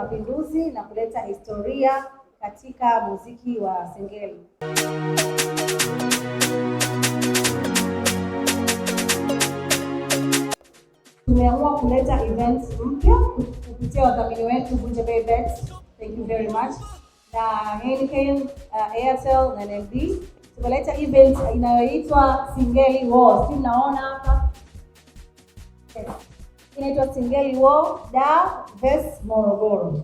mapinduzi na kuleta historia katika muziki wa Singeli. Tumeamua kuleta events mpya kupitia wadhamini wetu Vunja Bei Bets. Thank you very much. Na Heineken, Airtel na NMB. Tumeleta event inayoitwa Singeli War. Tunaona hapa. Yes. Inaitwa Singeli War Dar vs Morogoro.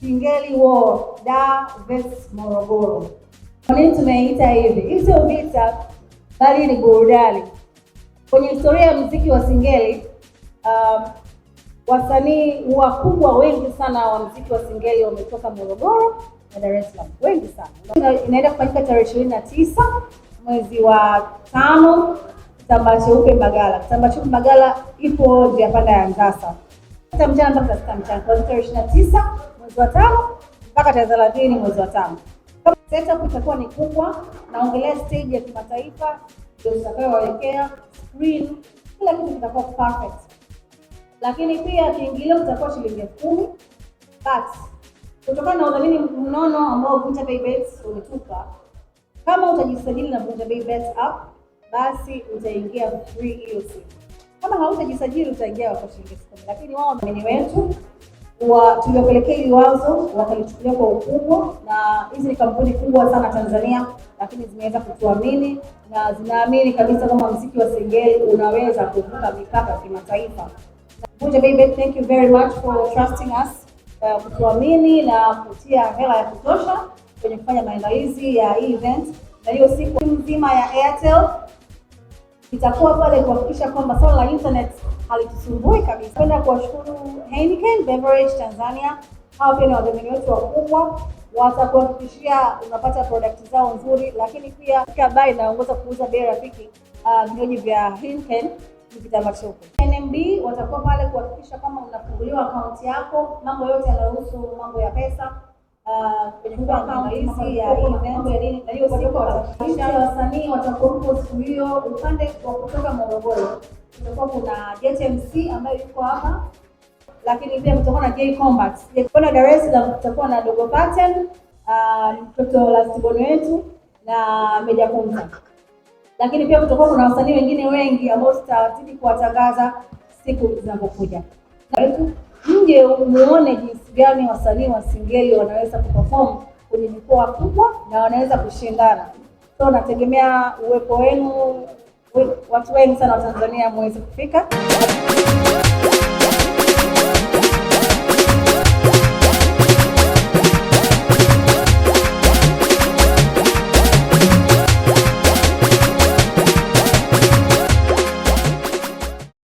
Singeli War Dar vs Morogoro. Kwa nini tumeita hivi? Hii sio vita bali ni burudani. Kwenye historia ya muziki wa Singeli, wasanii wakubwa wengi sana wa muziki wa Singeli wametoka Morogoro na Dar es Salaam. Wengi sana. Inaenda kufanyika tarehe 29 mwezi wa 5, Kitambaa Cheupe Mbagala. Kitambaa Cheupe Mbagala ipo njia panda ya Ngasa. Sasa mchana mpaka saa 6 mchana. Kwa tarehe 29 mwezi wa 5 mpaka tarehe 30 mwezi wa 5. Setup itakuwa ni kubwa, naongelea stage ya kimataifa ndio tutakayoelekea, screen, kila kitu kitakuwa perfect. Lakini pia kiingilio kitakuwa shilingi 10,000. But kutokana na udhamini mnono ambao Vunja Bei Bets umetupa, kama utajisajili na Vunja Bei Bets app, basi utaingia free hiyo siku. Kama hautajisajili utaingia kwa shilingi 10,000. Lakini wao wadhamini wetu tuliopelekea hili wazo wakalichukulia kwa ukubwa, na hizi ni kampuni kubwa sana Tanzania, lakini zimeweza kutuamini na zinaamini kabisa kama muziki wa Singeli unaweza kuvuka mipaka ya kimataifa. Vunja Bei Bets, thank you very much for trusting us, kutuamini na kutia hela ya kutosha kwenye kufanya maandalizi ya hii event. Na hiyo siku nzima ya Airtel itakuwa pale kuhakikisha kwamba swala la internet halitusumbui kabisa. Napenda kuwashukuru Heineken Beverage Tanzania. Hao pia ni wadhamini wetu wakubwa, watakuhakikishia unapata product zao nzuri, lakini pia Kabai inaongoza kuuza bei rafiki vinywaji vya Heineken Kitambaa Cheupe. NMB watakuwa pale kuhakikisha kama unafunguliwa account yako, mambo yote yanayohusu mambo ya pesa kwenye maandalizi ya event ya nini. Na hiyo siku wasanii watakuwa siku hiyo upande wa kutoka Morogoro. Kutakuwa kuna JMC ambayo yuko hapa, lakini pia kutakuwa na J Combat. Kwa Dar es Salaam kutakuwa na Dogo Pattern, mtoto Last Born wetu na Meja Kunta. Lakini pia kutakuwa kuna wasanii wengine wengi ambao tutazidi kuwatangaza siku zinazokuja. Mje muone jinsi gani wasanii wa Singeli wanaweza kuperform kwenye mikoa kubwa na wanaweza kushindana. So nategemea uwepo wenu, watu wengi sana wa Tanzania muweze kufika.